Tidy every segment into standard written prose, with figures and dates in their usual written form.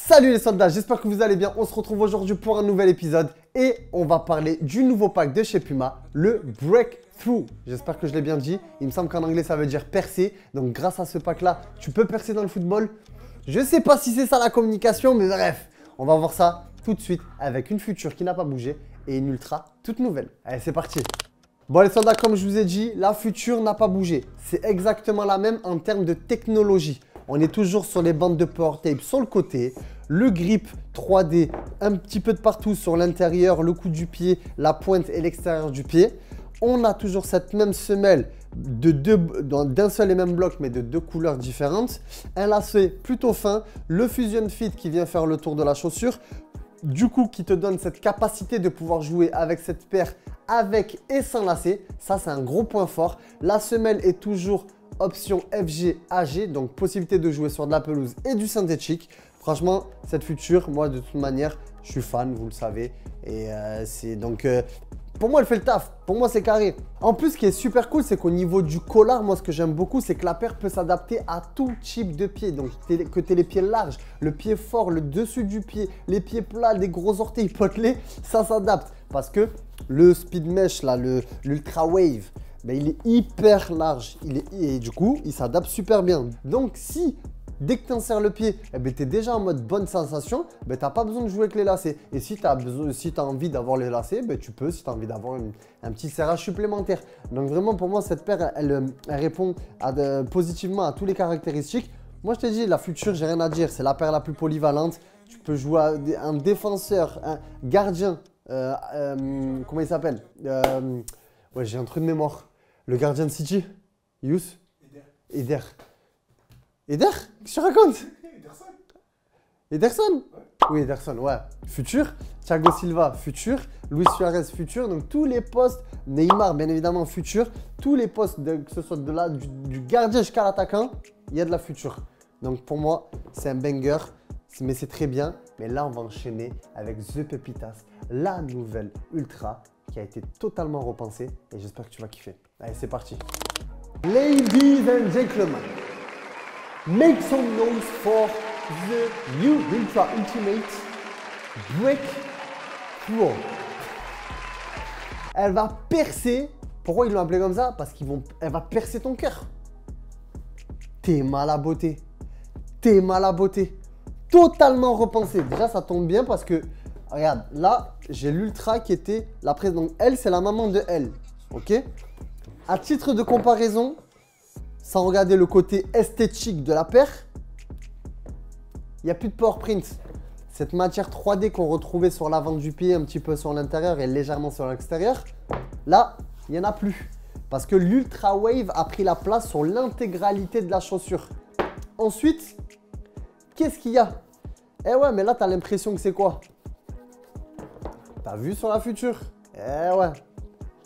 Salut les soldats, j'espère que vous allez bien. On se retrouve aujourd'hui pour un nouvel épisode et on va parler du nouveau pack de chez Puma, le Breakthrough. J'espère que je l'ai bien dit. Il me semble qu'en anglais ça veut dire percer. Donc grâce à ce pack-là, tu peux percer dans le football. Je sais pas si c'est ça la communication, mais bref, on va voir ça tout de suite avec une Future qui n'a pas bougé et une Ultra toute nouvelle. Allez, c'est parti. Bon les soldats, comme je vous ai dit, la Future n'a pas bougé. C'est exactement la même en termes de technologie. On est toujours sur les bandes de power tape sur le côté, le grip 3D un petit peu de partout sur l'intérieur, le coup du pied, la pointe et l'extérieur du pied. On a toujours cette même semelle d'un seul et même bloc mais de deux couleurs différentes. Un lacet plutôt fin, le Fusion Fit qui vient faire le tour de la chaussure. Du coup, qui te donne cette capacité de pouvoir jouer avec cette paire avec et sans lacet. Ça, c'est un gros point fort. La semelle est toujours option FG AG, donc possibilité de jouer sur de la pelouse et du synthétique. Franchement, cette Future, moi, de toute manière, je suis fan, vous le savez. Et c'est donc... pour moi, elle fait le taf. Pour moi, c'est carré. En plus, ce qui est super cool, c'est qu'au niveau du collar, moi, ce que j'aime beaucoup, c'est que la paire peut s'adapter à tout type de pied. Donc, que tu aies les pieds larges, le pied fort, le dessus du pied, les pieds plats, les gros orteils potelés, ça s'adapte. Parce que le Speed Mesh, là, l'Ultra Wave, ben, il est hyper large. Et du coup, il s'adapte super bien. Donc, si... dès que tu insères le pied, eh ben, tu es déjà en mode bonne sensation, ben, tu n'as pas besoin de jouer avec les lacets. Et si tu as, envie d'avoir les lacets, ben, tu peux, si tu as envie d'avoir un petit serrage supplémentaire. Donc vraiment, pour moi, cette paire, elle répond positivement à toutes les caractéristiques. Moi, je t'ai dit, la Future, j'ai rien à dire. C'est la paire la plus polyvalente. Tu peux jouer un défenseur, un gardien. Comment il s'appelle ouais, j'ai un truc de mémoire. Le gardien de City. Yous Eder. Eder? Qu'est-ce que tu racontes? Ederson. Ederson? Ouais. Oui, Ederson, ouais. Future. Thiago Silva, Future. Luis Suarez, Future. Donc tous les postes, Neymar, bien évidemment, Future. Tous les postes, que ce soit du gardien jusqu'à l'attaquant, il y a de la Future. Donc pour moi, c'est un banger, mais c'est très bien. Mais là, on va enchaîner avec The Pepitas, la nouvelle Ultra qui a été totalement repensée. Et j'espère que tu vas kiffer. Allez, c'est parti. Ladies and gentlemen, make some noise for the new Ultra Ultimate Breakthrough. Elle va percer. Pourquoi ils l'ont appelé comme ça? Parce qu'elle va percer ton cœur. T'es mal à beauté. T'es mal à beauté. Totalement repensé. Déjà, ça tombe bien parce que, regarde, là, j'ai l'Ultra qui était la précédente. Donc, elle, c'est la maman de elle. Ok? À titre de comparaison, sans regarder le côté esthétique de la paire, il n'y a plus de power print. Cette matière 3D qu'on retrouvait sur l'avant du pied, un petit peu sur l'intérieur et légèrement sur l'extérieur, là, il n'y en a plus. Parce que l'Ultra Wave a pris la place sur l'intégralité de la chaussure. Ensuite, qu'est-ce qu'il y a? Eh ouais, mais là, tu as l'impression que c'est quoi? T'as vu sur la Future? Eh ouais,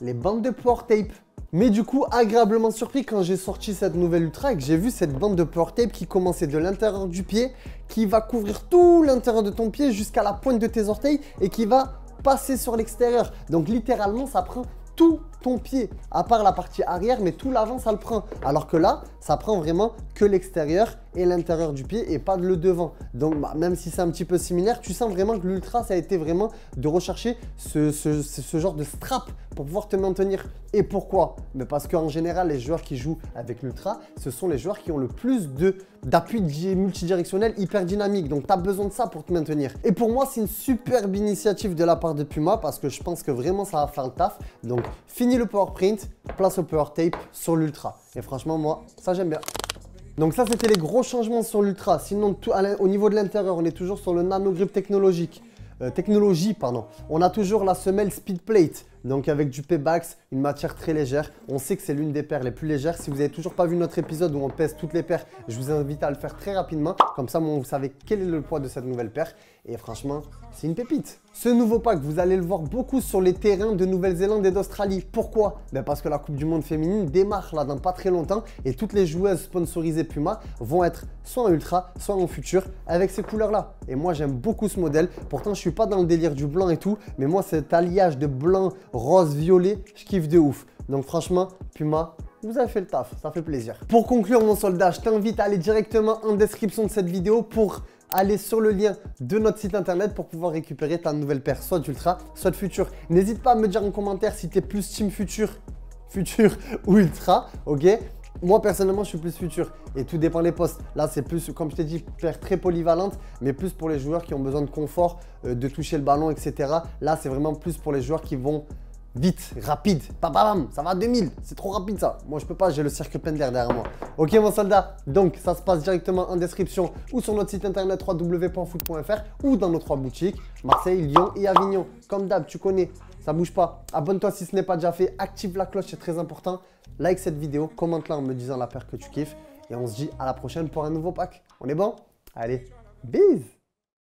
les bandes de power tape. Mais du coup, agréablement surpris quand j'ai sorti cette nouvelle Ultra et que j'ai vu cette bande de power tape qui commençait de l'intérieur du pied, qui va couvrir tout l'intérieur de ton pied jusqu'à la pointe de tes orteils et qui va passer sur l'extérieur. Donc littéralement, ça prend tout ton pied, à part la partie arrière, mais tout l'avant, ça le prend. Alors que là, ça prend vraiment que l'extérieur et l'intérieur du pied et pas le devant. Donc, même si c'est un petit peu similaire, tu sens vraiment que l'Ultra, ça a été vraiment de rechercher ce genre de strap pour pouvoir te maintenir. Et pourquoi? Mais parce qu'en général, les joueurs qui jouent avec l'Ultra, ce sont les joueurs qui ont le plus d'appui multidirectionnel hyper dynamique. Donc, tu as besoin de ça pour te maintenir. Et pour moi, c'est une superbe initiative de la part de Puma parce que je pense que vraiment, ça va faire le taf. Donc, fini le power print, place au power tape sur l'Ultra. Et franchement, moi, ça, j'aime bien. Donc ça, c'était les gros changements sur l'Ultra. Sinon, au niveau de l'intérieur, on est toujours sur le nano grip technologie. On a toujours la semelle Speed Plate, donc avec du Pebax, une matière très légère. On sait que c'est l'une des paires les plus légères. Si vous n'avez toujours pas vu notre épisode où on pèse toutes les paires, je vous invite à le faire très rapidement. Comme ça, vous savez quel est le poids de cette nouvelle paire. Et franchement, c'est une pépite. Ce nouveau pack, vous allez le voir beaucoup sur les terrains de Nouvelle-Zélande et d'Australie. Pourquoi? Parce que la Coupe du Monde féminine démarre là dans pas très longtemps et toutes les joueuses sponsorisées Puma vont être soit en Ultra, soit en Future avec ces couleurs-là. Et moi, j'aime beaucoup ce modèle. Pourtant, je suis pas dans le délire du blanc et tout, mais moi, cet alliage de blanc, rose, violet, je kiffe de ouf. Donc franchement, Puma, vous avez fait le taf, ça fait plaisir. Pour conclure mon soldat, je t'invite à aller directement en description de cette vidéo pour aller sur le lien de notre site internet pour pouvoir récupérer ta nouvelle paire, soit d'Ultra, soit de Futur. N'hésite pas à me dire en commentaire si tu es plus Team Futur ou Ultra, ok? Moi, personnellement, je suis plus Futur et tout dépend des postes. Là, c'est plus, comme je t'ai dit, paire très polyvalente, mais plus pour les joueurs qui ont besoin de confort, de toucher le ballon, etc. Là, c'est vraiment plus pour les joueurs qui vont vite, rapide. Bam, bam, ça va à 2000. C'est trop rapide ça. Moi, je peux pas, j'ai le cirque plein d'air derrière moi. Ok, mon soldat. Donc, ça se passe directement en description ou sur notre site internet www.foot.fr ou dans nos 3 boutiques Marseille, Lyon et Avignon. Comme d'hab, tu connais, ça bouge pas. Abonne-toi si ce n'est pas déjà fait. Active la cloche, c'est très important. Like cette vidéo, commente-la en me disant la paire que tu kiffes. Et on se dit à la prochaine pour un nouveau pack. On est bon? Allez, bise!